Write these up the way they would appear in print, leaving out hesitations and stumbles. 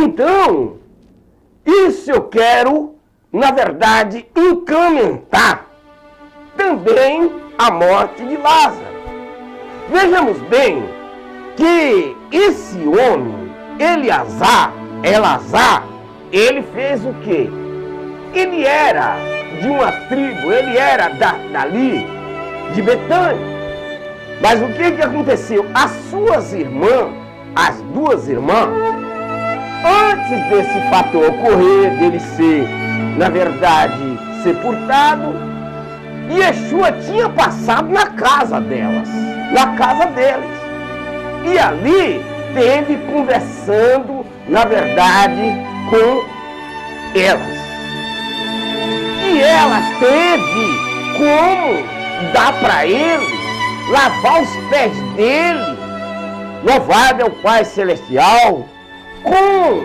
Então, isso eu quero, na verdade, incrementar também a morte de Lázaro. Vejamos bem que esse homem, Elazar, ele fez o quê? Ele era de uma tribo, ele era dali, de Betânia. Mas o que aconteceu? As suas irmãs, as duas irmãs, antes desse fator ocorrer, dele ser, na verdade, sepultado, Yeshua tinha passado na casa delas, na casa deles. E ali teve conversando, na verdade, com elas. E ela teve como dar para ele, lavar os pés dele, louvado é o Pai Celestial, com,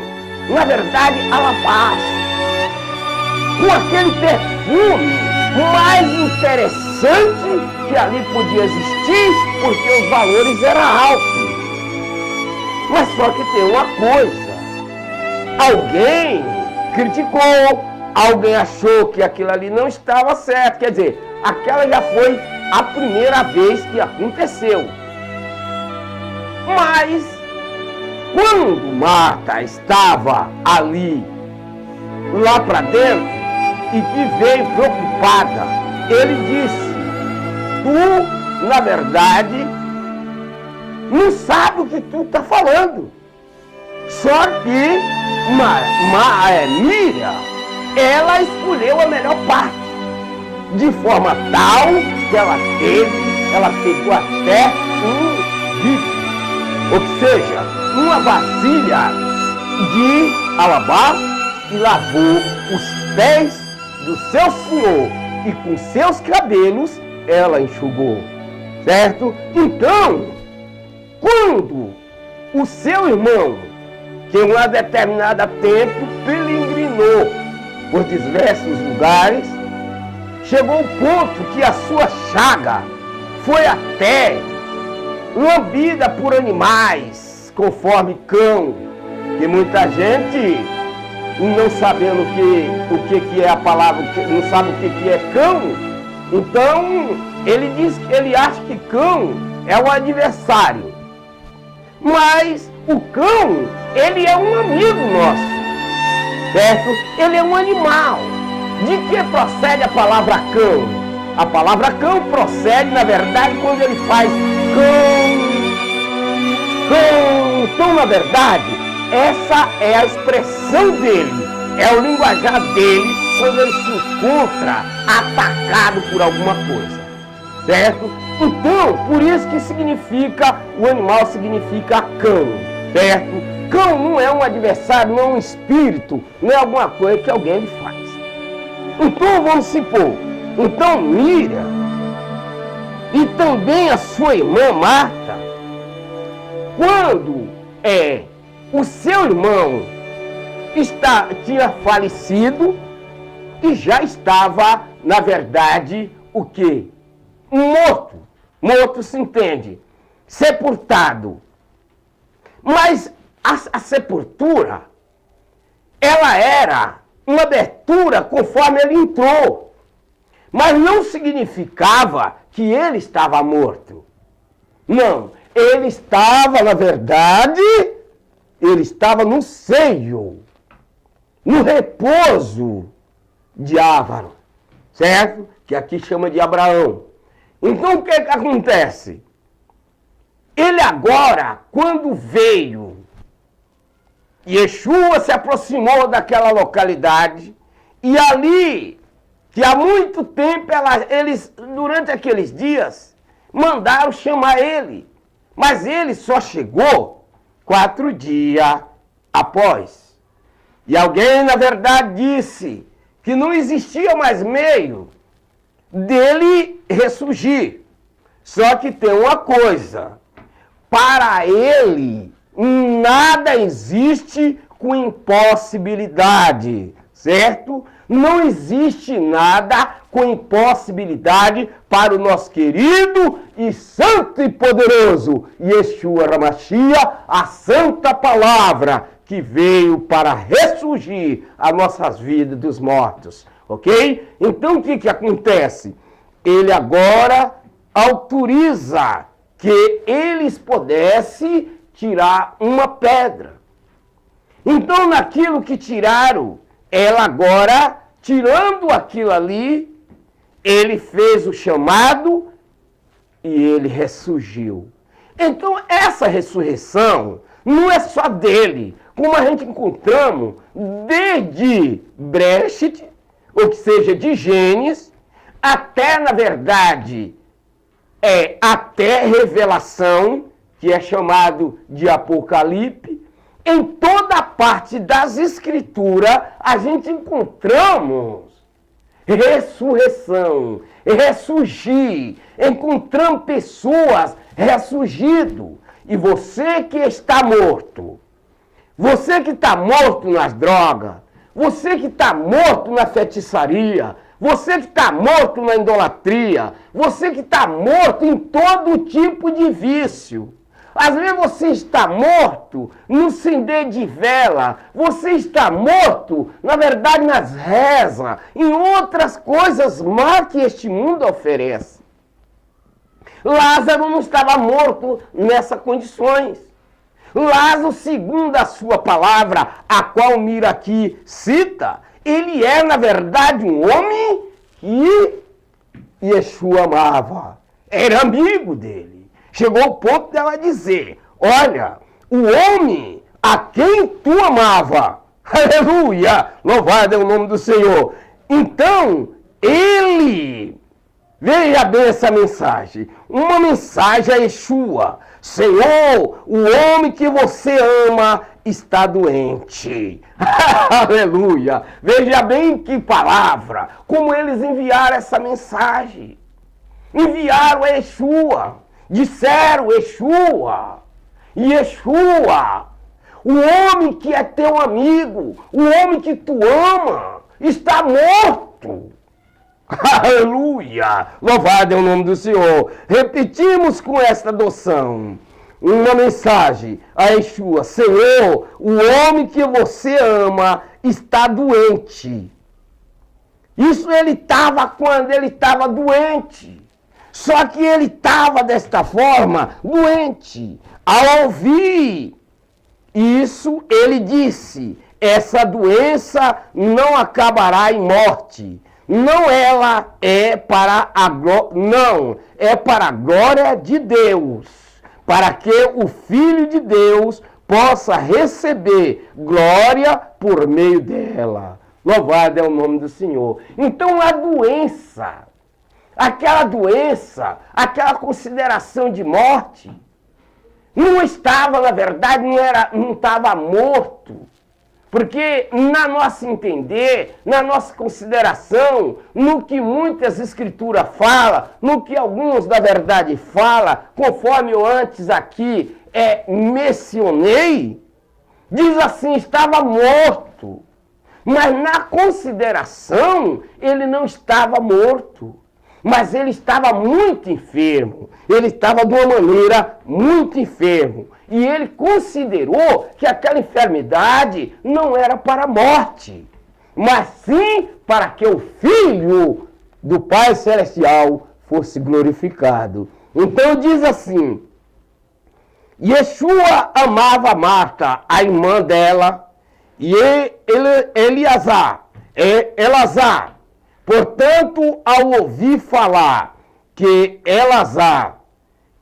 na verdade, alabastro, com aquele perfume mais interessante que ali podia existir, porque os valores eram altos. Mas só que tem uma coisa, alguém criticou, alguém achou que aquilo ali não estava certo, quer dizer, aquela já foi a primeira vez que aconteceu. Mas, quando Marta estava ali, lá para dentro, e que veio preocupada, ele disse, tu, na verdade, não sabe o que tu está falando. Só que Miriam, ela escolheu a melhor parte, de forma tal que ela pegou até um vidro, ou seja, uma vasilha de alabastro e lavou os pés do seu senhor e com seus cabelos ela enxugou, certo? Então, quando o seu irmão, que em um determinado tempo peregrinou por diversos lugares, chegou ao ponto que a sua chaga foi até lambida por animais, conforme cão, que muita gente, não sabendo o que é a palavra, não sabe o que é cão, então ele diz que ele acha que cão é o adversário. Mas o cão, ele é um amigo nosso, certo? Ele é um animal. De que procede a palavra cão? A palavra cão procede, na verdade, quando ele faz cão. Então, na verdade, essa é a expressão dele, é o linguajar dele quando ele se encontra atacado por alguma coisa, certo? Então, por isso que significa, o animal significa cão, certo? Cão não é um adversário, não é um espírito, não é alguma coisa que alguém lhe faz. Então, vamos supor, então Miriam e também a sua irmã Marta, quando o seu irmão tinha falecido e já estava, na verdade, o quê? Morto. Morto se entende. Sepultado. Mas a sepultura, ela era uma abertura conforme ele entrou. Mas não significava que ele estava morto. Não. Ele estava, na verdade, ele estava no seio, no repouso de Ávaro, certo? Que aqui chama de Abraão. Então o que acontece? Ele agora, quando veio, Yeshua se aproximou daquela localidade e ali, que há muito tempo eles, durante aqueles dias, mandaram chamar ele. Mas ele só chegou 4 dias após. E alguém, na verdade, disse que não existia mais meio dele ressurgir. Só que tem uma coisa. Para ele, nada existe com impossibilidade, certo? Não existe nada com impossibilidade para o nosso querido e santo e poderoso Yeshua HaMashiach, a santa palavra que veio para ressurgir as nossas vidas dos mortos. Ok? Então o que acontece? Ele agora autoriza que eles pudessem tirar uma pedra. Então naquilo que tiraram, ela agora, tirando aquilo ali, ele fez o chamado e ele ressurgiu. Então essa ressurreição não é só dele, como a gente encontramos desde Breshit, ou que seja, de Gênesis, até, na verdade, até Revelação, que é chamado de Apocalipse. Em toda a parte das Escrituras, a gente encontramos ressurreição, ressurgir, encontramos pessoas ressurgindo. E você que está morto, você que está morto nas drogas, você que está morto na feitiçaria, você que está morto na idolatria, você que está morto em todo tipo de vício. Às vezes você está morto no acender de vela, você está morto, na verdade, nas rezas, em outras coisas más que este mundo oferece. Lázaro não estava morto nessas condições. Lázaro, segundo a sua palavra, a qual Mira aqui cita, ele é, na verdade, um homem que Yeshua amava. Era amigo dele. Chegou ao ponto dela dizer, olha, o homem a quem tu amava, aleluia, louvado é o nome do Senhor. Então, ele, veja bem essa mensagem, uma mensagem a Yeshua, Senhor, o homem que você ama está doente. Aleluia, veja bem que palavra, como eles enviaram essa mensagem, enviaram a Yeshua. Disseram, Yeshua, Yeshua, o homem que é teu amigo, o homem que tu ama, está morto. Aleluia, louvado é o nome do Senhor. Repetimos com esta adoção uma mensagem a Yeshua, Senhor, o homem que você ama está doente. Isso ele estava quando ele estava doente. Só que ele estava desta forma, doente. Ao ouvir isso, ele disse, essa doença não acabará em morte. Não ela é para a não, é para a glória de Deus. Para que o Filho de Deus possa receber glória por meio dela. Louvado é o nome do Senhor. Então a doença, aquela consideração de morte, não estava, na verdade, não estava morto. Porque, na nossa entender, na nossa consideração, no que muitas escrituras falam, no que alguns, da verdade, falam, conforme eu antes aqui mencionei, diz assim, estava morto. Mas na consideração, ele não estava morto. Mas ele estava muito enfermo. Ele estava de uma maneira muito enfermo. E ele considerou que aquela enfermidade não era para a morte, mas sim para que o Filho do Pai Celestial fosse glorificado. Então diz assim, Yeshua amava Marta, a irmã dela, e Elazar. Portanto, ao ouvir falar que Elazar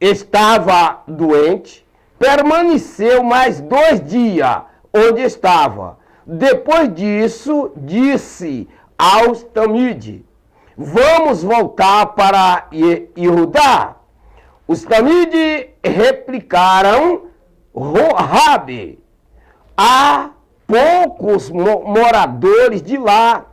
estava doente, permaneceu mais 2 dias onde estava. Depois disso, disse aos Tamide, vamos voltar para Judá. Os Tamide replicaram, Rabi, há poucos moradores de lá.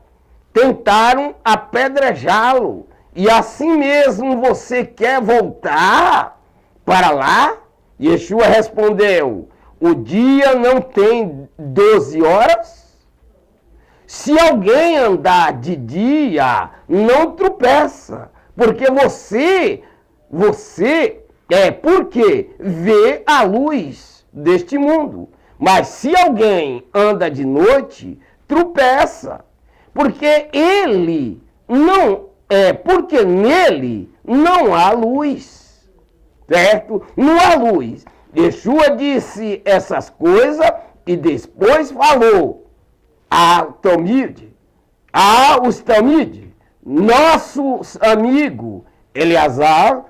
Tentaram apedrejá-lo. E assim mesmo você quer voltar para lá? Yeshua respondeu, o dia não tem 12 horas? Se alguém andar de dia, não tropeça, porque porque vê a luz deste mundo. Mas se alguém anda de noite, tropeça, porque porque nele não há luz, certo? Não há luz. Yeshua disse essas coisas e depois falou os Talmide, nosso amigo Eleazar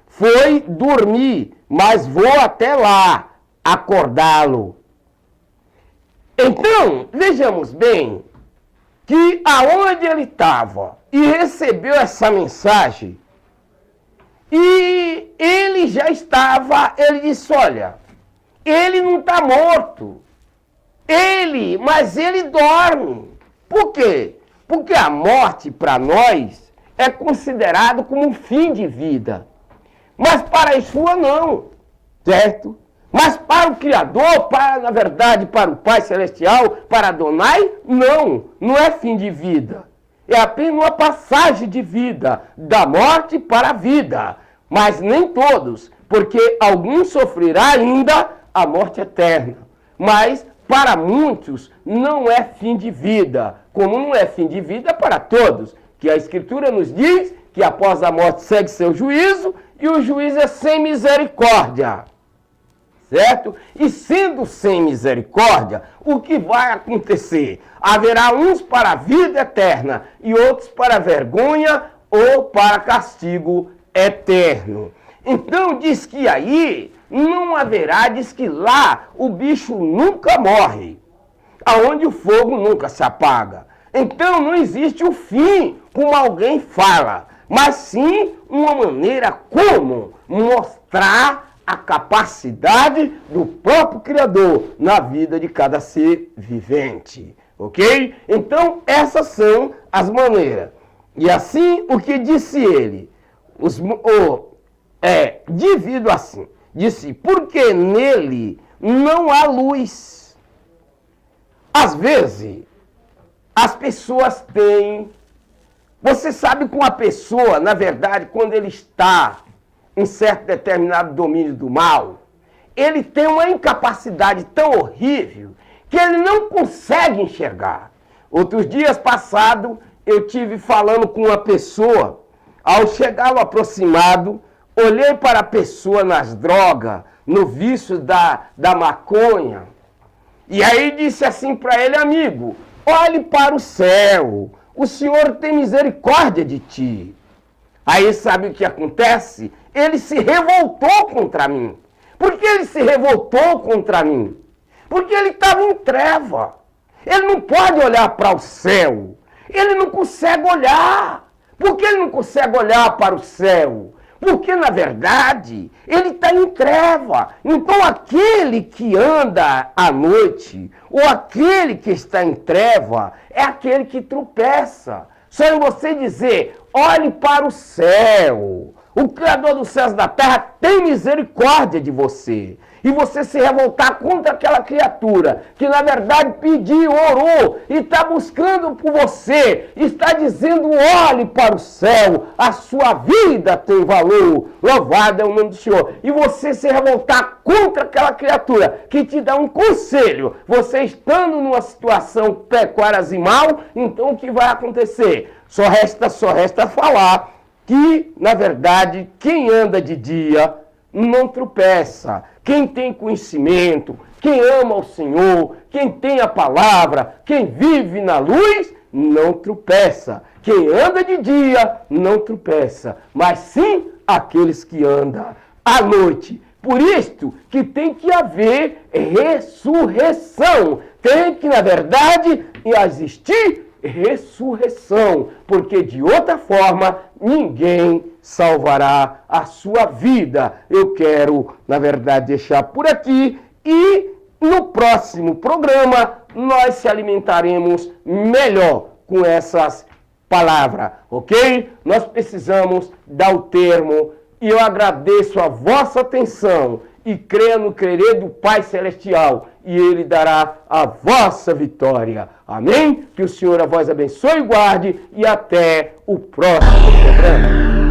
foi dormir, mas vou até lá acordá-lo. Então, vejamos bem que aonde ele estava e recebeu essa mensagem, e ele já estava, ele disse, olha, ele não está morto, mas ele dorme. Por quê? Porque a morte para nós é considerado como um fim de vida, mas para Yeshua não, certo? Mas para o Criador, na verdade, para o Pai Celestial, para Adonai, não é fim de vida. É apenas uma passagem de vida, da morte para a vida. Mas nem todos, porque alguns sofrerão ainda a morte eterna. Mas para muitos não é fim de vida, como não é fim de vida para todos. Que a Escritura nos diz que após a morte segue seu juízo, e o juízo é sem misericórdia. Certo? E sendo sem misericórdia, o que vai acontecer? Haverá uns para a vida eterna e outros para vergonha ou para castigo eterno. Então diz que aí não haverá, diz que lá o bicho nunca morre, aonde o fogo nunca se apaga. Então não existe o fim, como alguém fala, mas sim uma maneira como mostrar a capacidade do próprio Criador na vida de cada ser vivente, ok? Então, essas são as maneiras. E assim, o que disse ele? Divido assim. Disse, porque nele não há luz. Às vezes, as pessoas têm... Você sabe que uma pessoa, na verdade, quando ele está em certo determinado domínio do mal, ele tem uma incapacidade tão horrível que ele não consegue enxergar. Outros dias passados, eu tive falando com uma pessoa, ao chegar aproximado, olhei para a pessoa nas drogas, no vício da maconha, e aí disse assim para ele, amigo, olhe para o céu, o Senhor tem misericórdia de ti. Aí sabe o que acontece? Ele se revoltou contra mim. Por que ele se revoltou contra mim? Porque ele estava em treva. Ele não pode olhar para o céu. Ele não consegue olhar. Por que ele não consegue olhar para o céu? Porque, na verdade, ele está em treva. Então, aquele que anda à noite, ou aquele que está em treva, é aquele que tropeça. Só em você dizer, olhe para o céu. O Criador dos céus e da terra tem misericórdia de você. E você se revoltar contra aquela criatura que na verdade pediu, orou e está buscando por você. Está dizendo, olhe para o céu, a sua vida tem valor. Louvado é o nome do Senhor. E você se revoltar contra aquela criatura que te dá um conselho. Você estando numa situação pecuarazimal, então o que vai acontecer? Só resta falar que, na verdade, quem anda de dia não tropeça. Quem tem conhecimento, quem ama o Senhor, quem tem a palavra, quem vive na luz, não tropeça. Quem anda de dia, não tropeça. Mas sim aqueles que andam à noite. Por isto que tem que haver ressurreição. Tem que, na verdade, existir ressurreição, porque de outra forma ninguém salvará a sua vida. Eu quero, na verdade, deixar por aqui e no próximo programa nós se alimentaremos melhor com essas palavras, ok? Nós precisamos dar o termo e eu agradeço a vossa atenção e creia no querer do Pai Celestial, e Ele dará a vossa vitória. Amém? Que o Senhor a vós abençoe e guarde, e até o próximo programa.